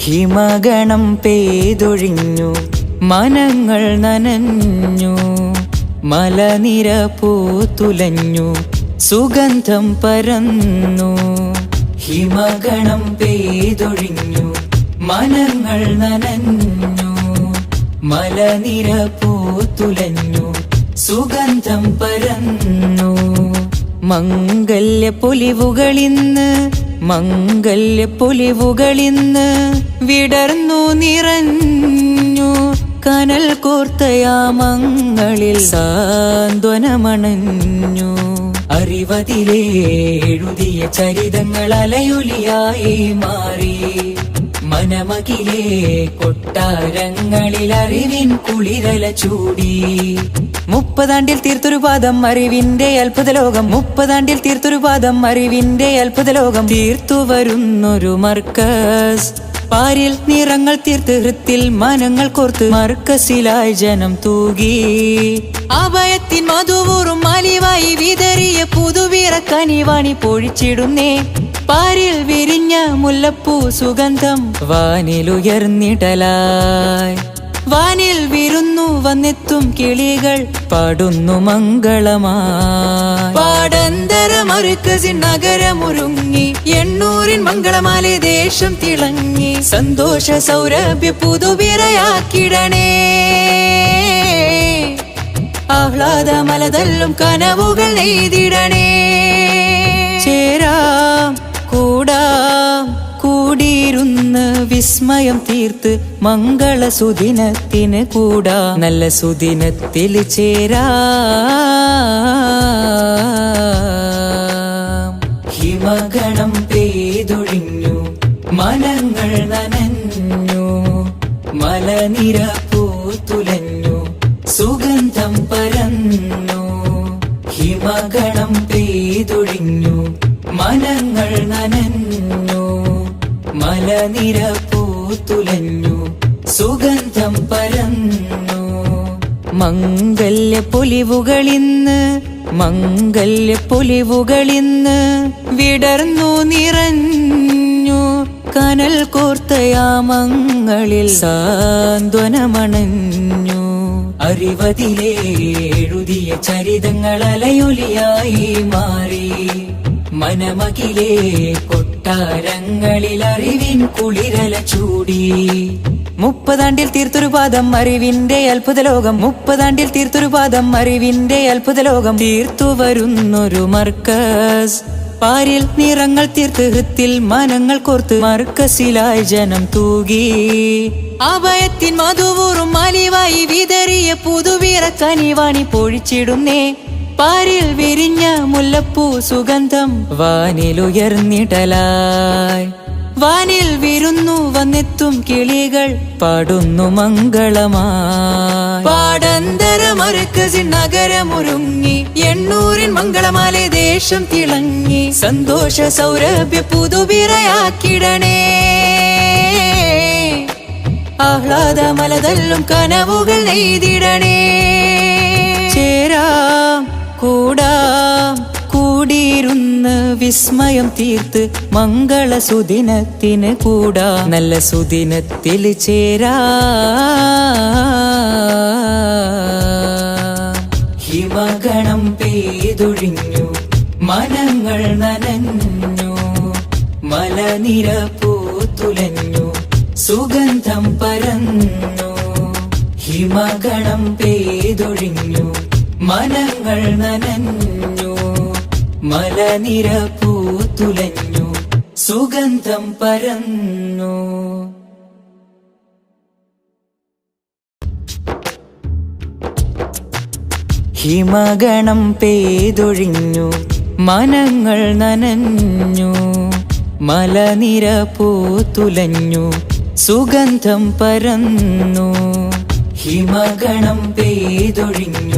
ഹിമഗണം പെയ്തൊഴിഞ്ഞു, മനങ്ങൾ നനഞ്ഞു, മലനിര പൂത്തുലഞ്ഞു, സുഗന്ധം പരന്നു. ഹിമഗണം പെയ്തൊഴിഞ്ഞു, മനങ്ങൾ നനഞ്ഞു, മലനിര പൂത്തുലഞ്ഞു, സുഗന്ധം പരന്നു. മംഗല്യ പൊലിവുകളിന്ന്, മംഗല്യ പൊലിവുകളിന്ന് വിടർന്നു നിറഞ്ഞു. കനൽ കോർത്തയാമങ്ങളിൽ സാന്ത്വനമണഞ്ഞു. അറിവതിലേ എഴുതിയ ചരിതങ്ങൾ അലയൊലിയായി മാറി. മനമകിലേ കൊട്ടാരങ്ങളിൽ അറിവിൻ കുളിരല ചൂടി. 30 ആണ്ടിൽ തീർത്തൊരു പാദം അറിവിന്റെ അത്ഭുത ലോകം. 30 ആണ്ടിൽ തീർത്തൊരു പാദം അറിവിന്റെ അത്ഭുത ലോകം. തീർത്തു വരുന്നൊരു മർക്കസ്, പാരിൽ നിറങ്ങൾ തീർത്ത് ഹൃത്തിൽ മനങ്ങൾ കോർത്ത് മർക്കസിലായി ജനം തൂകി. അഭയത്തിൻ മധുവൂറും അലിവായി വിതറിയ പുതുവിറ കനിവാണി പൊഴിച്ചിടുന്നേ. പാരിൽ വിരിഞ്ഞ മുല്ലപ്പൂ സുഗന്ധം വാനിലുയർന്നിടലായി. വാനിൽ വിരുന്നു വന്നെത്തും കിളികൾ പാടുന്നു മംഗളമായി. പാടന്തര മർക്കസിൻ നഗരമൊരുങ്ങി, 800 മംഗളമാലെ ദേശം തിളങ്ങി. സന്തോഷ സൗരഭ്യ പുതുവിറയാക്കിടണേ. ആഹ്ലാദമലതല്ലും കനവുകൾ നെയ്തിടണേ. ചേരാം കൂടാം കൂടിയിരുന്ന് വിസ്മയം തീർത്ത് മംഗള സുദിനത്തിന് കൂടാ. നല്ല സുദിനത്തിൽ ചേരാം. ഹിമഗണം പെയ്തൊഴിഞ്ഞു, മനങ്ങൾ നനഞ്ഞു, മലനിര പൂത്തുലഞ്ഞു, സുഗന്ധം പരന്നു. ഹിമഗണം പെയ്തൊഴിഞ്ഞു, മനങ്ങൾ നനഞ്ഞു, മലനിര പൂത്തുലഞ്ഞു, സുഗന്ധം പരന്നു. മംഗല്യ പൊലിവുകളിന്ന്, മംഗല്യ പൊലിവുകളിന്ന് വിടർന്നു നിറഞ്ഞു. കനൽ കോർത്തയാമങ്ങളിൽ സാന്ത്വനമണഞ്ഞു. അറിവതിലേ എഴുതിയ ചരിതങ്ങൾ അലയൊലിയായി മാറി. മനമകിലേ കൊട്ടാരങ്ങളിൽ അറിവിൻ കുളിരല ചൂടി. 30 ആണ്ടിൽ തീർത്തൊരു പാദം അറിവിന്റെ അത്ഭുത ലോകം. 30 ആണ്ടിൽ തീർത്തൊരു പാദം അറിവിന്റെ അത്ഭുത ലോകം. തീർത്തു വരുന്നൊരു മർക്കസ്, പാരിൽ നിറങ്ങൾ തീർത്ത് ഹൃത്തിൽ മനങ്ങൾ കോർത്ത് മർക്കസിലായി ജനം തൂകി. അഭയത്തിൻ മധുവൂറും അലിവായി വിതറിയ പുതുവിറ കനിവാണി പൊഴിച്ചിടുന്നേ. പാരിൽ വിരിഞ്ഞ മുല്ലപ്പൂ സുഗന്ധം വാനിലുയർന്നിടലായി. വാനിൽ വിരുന്നു വന്നെത്തും കിളികൾ പാടുന്നു മംഗളമായി. പാടന്തര മർക്കസിൻ നഗരമൊരുങ്ങി, 800 മംഗളമാലെ ദേശം തിളങ്ങി. സന്തോഷ സൗരഭ്യ പുതുവിറയാക്കിടണേ. ആഹ്ലാദമലതല്ലും കനവുകൾ നെയ്തിടണേ. ചേരാം കൂടാം കൂടിയിരുന്ന് വിസ്മയം തീർത്ത് മംഗള സുദിനത്തിന് കൂടാ. നല്ല സുദിനത്തിൽ ചേരാം. ഹിമഗണം പെയ്തൊഴിഞ്ഞു, മനങ്ങൾ നനഞ്ഞു, മലനിര പൂത്തുലഞ്ഞു, സുഗന്ധം പരന്നു. ഹിമഗണം പെയ്തൊഴിഞ്ഞു, മനങ്ങൾ നനഞ്ഞു, മലനിര പൂത്തുലഞ്ഞു, സുഗന്ധം പരന്നു. ഹിമഗണം പെയ്തൊഴിഞ്ഞു, മനങ്ങൾ നനഞ്ഞു, മലനിര പൂത്തുലഞ്ഞു, സുഗന്ധം പരന്നു. ഹിമഗണം പെയ്തൊഴിഞ്ഞു.